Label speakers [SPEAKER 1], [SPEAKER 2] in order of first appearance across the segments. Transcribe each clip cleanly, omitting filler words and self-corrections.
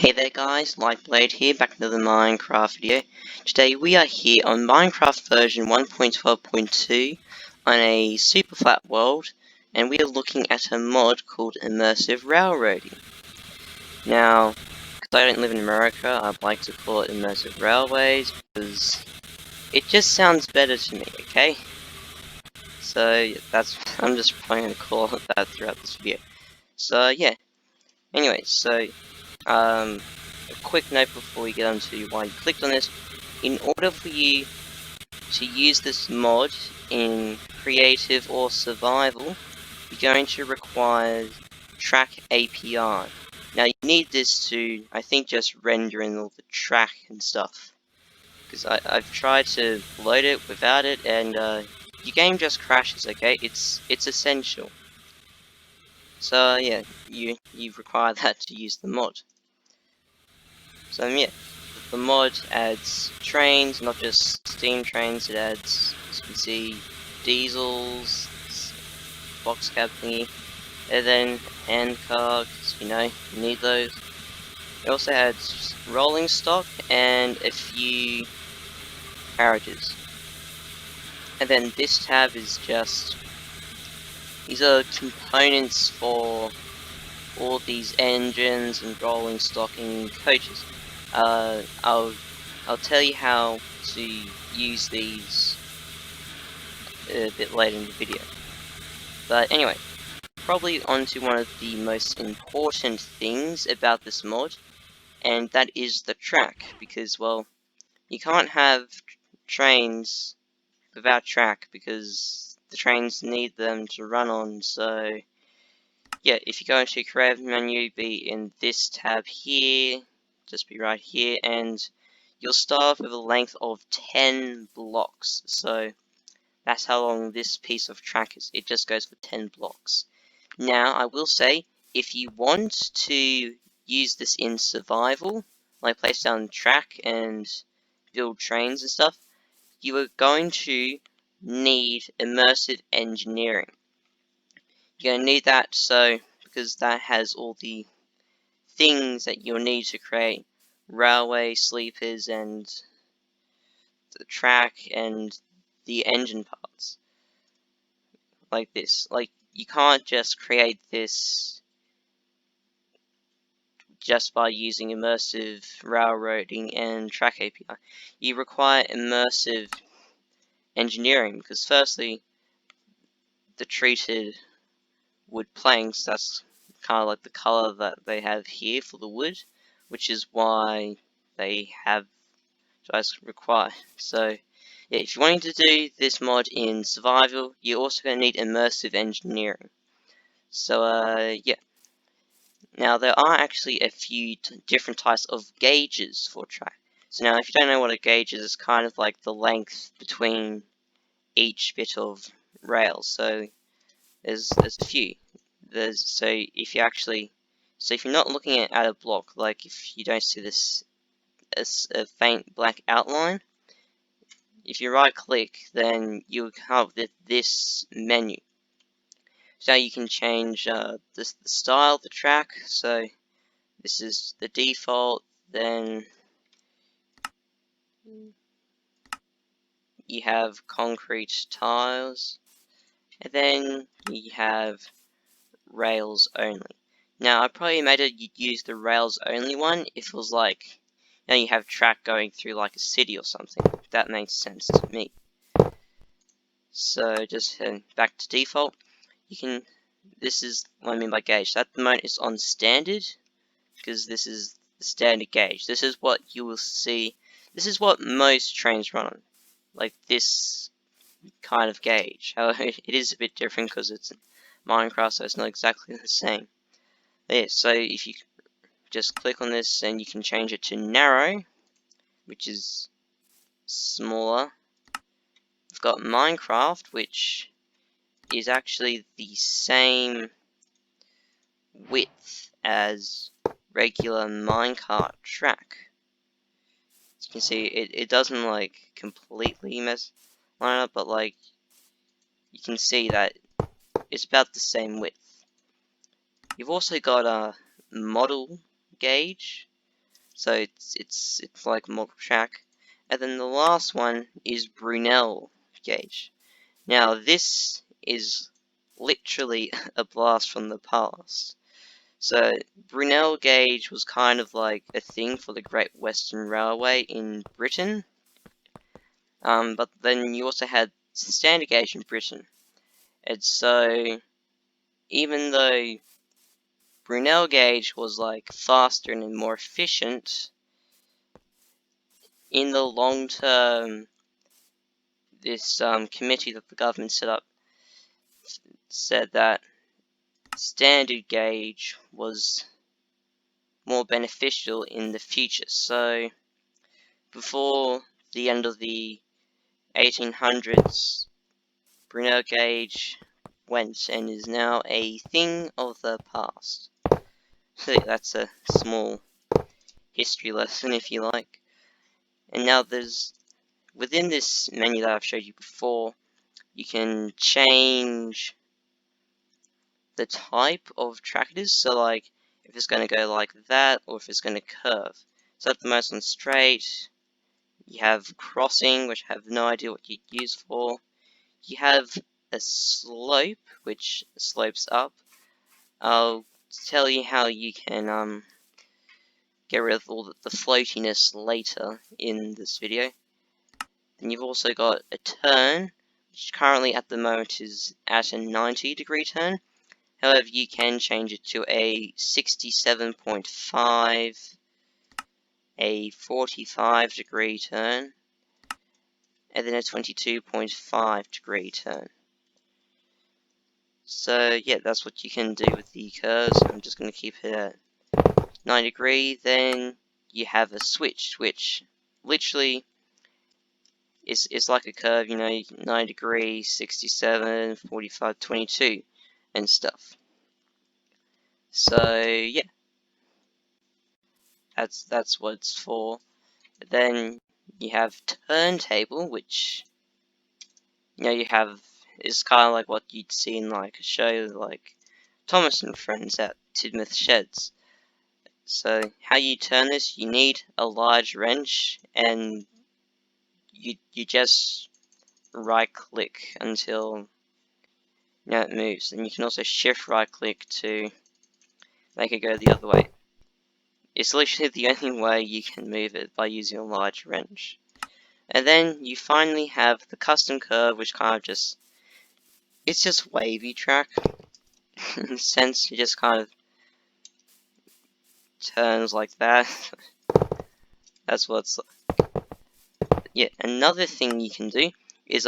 [SPEAKER 1] Hey there guys, Lightblade here, back with another Minecraft video. Today we are here on Minecraft version 1.12.2 on a super flat world, and we are looking at a mod called Immersive Railroading. Now, because I don't live in America, I'd like to call it Immersive Railways, because it just sounds better to me, okay? So, I'm just planning to call it that throughout this video. So, yeah. Anyway, so, a quick note before we get on to why you clicked on this. In order for you to use this mod in creative or survival, you're going to require track API. Now you need this to, I think, just render in all the track and stuff. Because I've tried to load it without it, and your game just crashes, okay? It's essential. So yeah, you require that to use the mod. So yeah, the mod adds trains, not just steam trains, it adds, as you can see, diesels, box cab thingy, and then handcar, because you know, you need those. It also adds rolling stock and a few carriages. And then this tab is just, these are components for all these engines and rolling stock and coaches. I'll tell you how to use these a bit later in the video. But anyway, probably onto one of the most important things about this mod, and that is the track, because, well, you can't have trains without track, because the trains need them to run on. So yeah, if you go into creative menu, be in this tab here, just be right here, and you'll start with a length of 10 blocks. So that's how long this piece of track is. It just goes for 10 blocks. Now, I will say, if you want to use this in survival, like place down track and build trains and stuff, you are going to need immersive engineering. You're going to need that because that has all the things that you'll need to create railway sleepers and the track and the engine parts. Like this. Like, you can't just create this just by using immersive railroading and track API. You require immersive engineering, because firstly, the treated wood planks, that's kind of like the color that they have here for the wood, which is why they have just required. So yeah, if you're wanting to do this mod in survival, you're also going to need immersive engineering. So yeah. Now there are actually a few different types of gauges for track. So now if you don't know what a gauge is, it's kind of like the length between each bit of rail. So there's a few. So if you're not looking at a block, like if you don't see this as a faint black outline, if you right click, then you'll have this menu. So you can change the style of the track. So this is the default. Then you have concrete tiles, and then you have rails only. Now I probably made it you'd use the rails only one if it was like, you know, you have track going through like a city or something. That makes sense to me. So just heading back to default, you can, this is what I mean by gauge. At the moment it's on standard, because this is the standard gauge. This is what you will see, this is what most trains run on, like this kind of gauge. However, it is a bit different because it's Minecraft, so it's not exactly the same. Yeah, so if you just click on this, and you can change it to narrow, which is smaller. We've got Minecraft, which is actually the same width as regular minecart track. As you can see, it doesn't like completely line up, but like you can see that it's about the same width. You've also got a model gauge, So it's like a model track. And then the last one is Brunel gauge. Now this is literally a blast from the past. So Brunel gauge was kind of like a thing for the Great Western Railway in Britain. But then you also had standard gauge in Britain. And so even though Brunel gauge was like faster and more efficient, in the long term, this committee that the government set up said that standard gauge was more beneficial in the future. So before the end of the 1800s, Brunel gauge went and is now a thing of the past. So yeah, that's a small history lesson, if you like. And now there's, within this menu that I've showed you before, you can change the type of track it is. So like, if it's going to go like that, or if it's going to curve. So at the most on straight, you have crossing, which I have no idea what you'd use for. You have a slope, which slopes up. I'll tell you how you can get rid of all the floatiness later in this video. Then you've also got a turn, which currently at the moment is at a 90-degree turn. However, you can change it to a 67.5, a 45-degree turn, and then a 22.5-degree turn. So yeah, that's what you can do with the curves. I'm just going to keep it at 90 degree. Then you have a switch, which literally is like a curve, you know, 90 degree, 67, 45, 22, and stuff. So yeah, that's what it's for. But then you have turntable, which, you know, you have, is kind of like what you'd see in like a show like Thomas and Friends at Tidmouth Sheds. So how you turn this, you need a large wrench, and you just right click until, you know, it moves. And you can also shift right click to make it go the other way. It's literally the only way you can move it, by using a large wrench. And then you finally have the custom curve, which kind of just, it's just wavy track. In a sense, it just kind of turns like that. That's what's, yeah. Another thing you can do is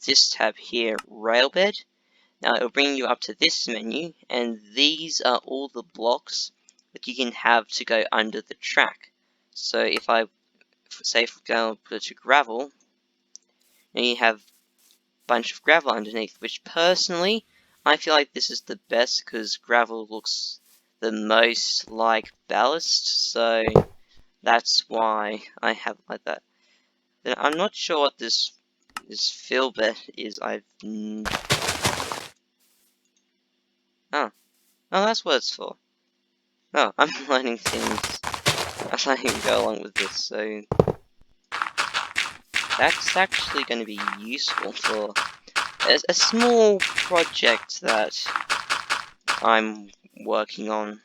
[SPEAKER 1] this tab here, Railbed. Now it'll bring you up to this menu, and these are all the blocks that you can have to go under the track. So if I say, for example, put it to gravel, and you have a bunch of gravel underneath, which personally I feel like this is the best because gravel looks the most like ballast, so that's why I have it like that. Then I'm not sure what this fill bed is. Oh, that's what it's for. Oh, I'm learning things as I go along with this, so that's actually going to be useful for a small project that I'm working on.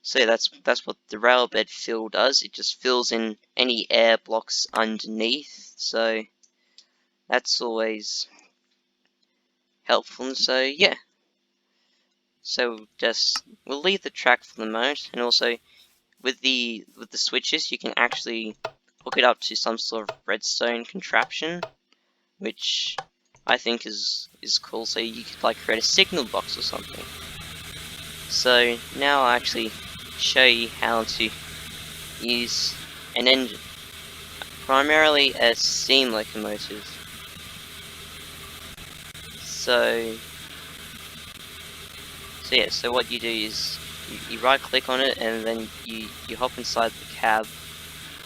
[SPEAKER 1] So yeah, that's what the railbed fill does. It just fills in any air blocks underneath, so that's always helpful. And so yeah, so we'll leave the track for the moment, and also with the switches, you can actually hook it up to some sort of redstone contraption, which I think is cool. So you could like create a signal box or something. So now I'll actually show you how to use an engine, primarily a steam locomotive. So yeah, so what you do is you right click on it, and then you hop inside the cab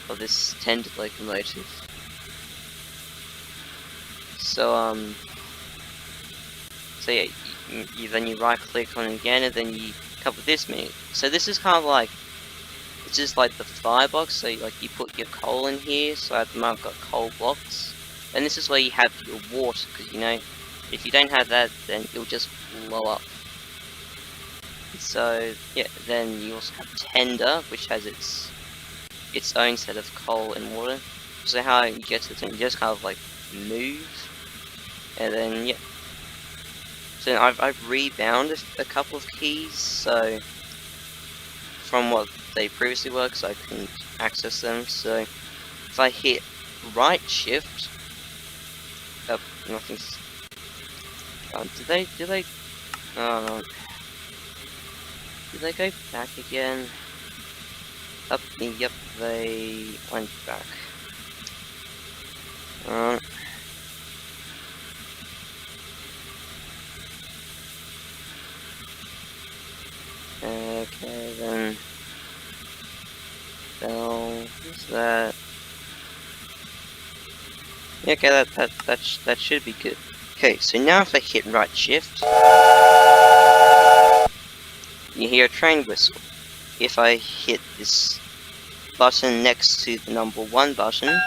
[SPEAKER 1] of this tended locomotive. So yeah, then you right click on it again, and then you come up with this menu. So this is kind of like, this is like the firebox, so like you put your coal in here, so at the moment I've got coal blocks. And this is where you have your water, because you know, if you don't have that, then it'll just blow up. So, yeah, then you also have Tender, which has its own set of coal and water. So how you get to the thing, you just kind of like move, and then, yeah. So I've rebound a couple of keys, so from what they previously were, so I couldn't access them. So if I hit right shift, oh, nothing's. Did they? Oh no. Did they go back again? Up, yep, they went back. Okay, then. What's that? Yeah, okay, that should be good. Okay, so now if I hit right shift, you hear a train whistle. If I hit this button next to the number 1 button,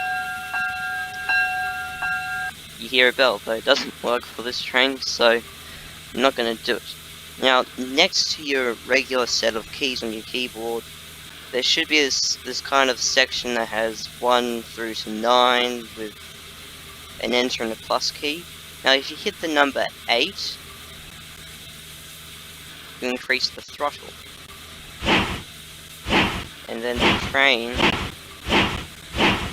[SPEAKER 1] you hear a bell, but it doesn't work for this train, so I'm not going to do it. Now, next to your regular set of keys on your keyboard, there should be this kind of section that has 1 through to 9 with an enter and a plus key. Now, if you hit the number 8, you increase the throttle. And then the train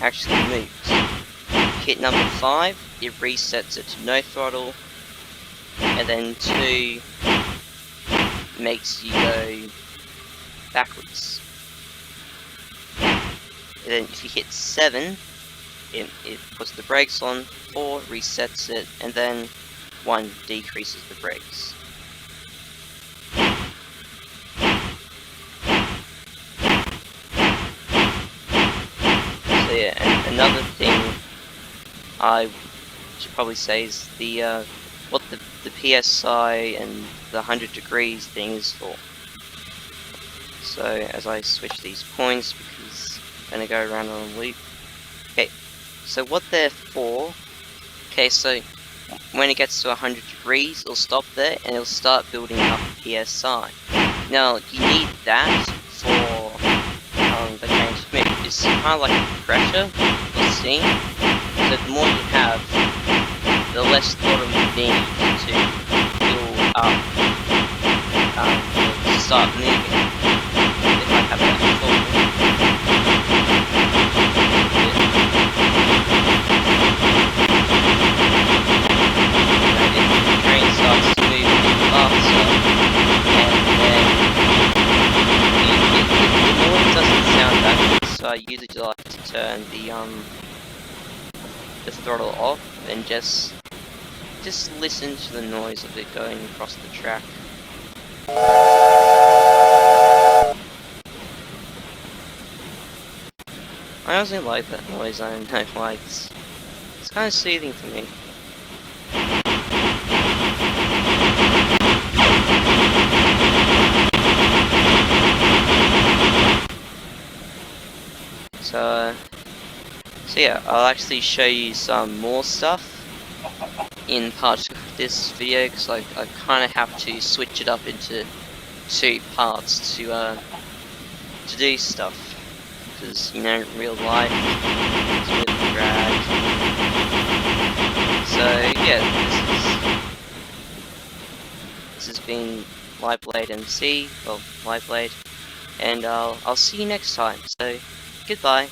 [SPEAKER 1] actually moves. Hit number 5, it resets it to no throttle, and then 2 makes you go backwards. And then if you hit 7, it puts the brakes on, 4 resets it, and then 1 decreases the brakes. So yeah, and another thing I should probably say is the what the PSI and the 100 degrees thing is for. So as I switch these points, because I'm gonna go around on a loop. Okay, so what they're for. Okay, so when it gets to 100 degrees, it'll stop there and it'll start building up PSI. Now you need that for the train to move. It's kind of like pressure or steam. So the more you have, the less throttle you need to build up to start moving. If I have that full. If the train starts to move faster, and then the noise doesn't sound that good, so I usually like to turn the throttle off and just listen to the noise of it going across the track. I honestly like that noise. I don't know why. It's kind of soothing for me. So yeah, I'll actually show you some more stuff in part of this video, because I kind of have to switch it up into 2 parts to do stuff, because you know, real life it's a bit of a drag. So yeah, this has been Lightblade MC, well, Lightblade, and I'll see you next time. So goodbye.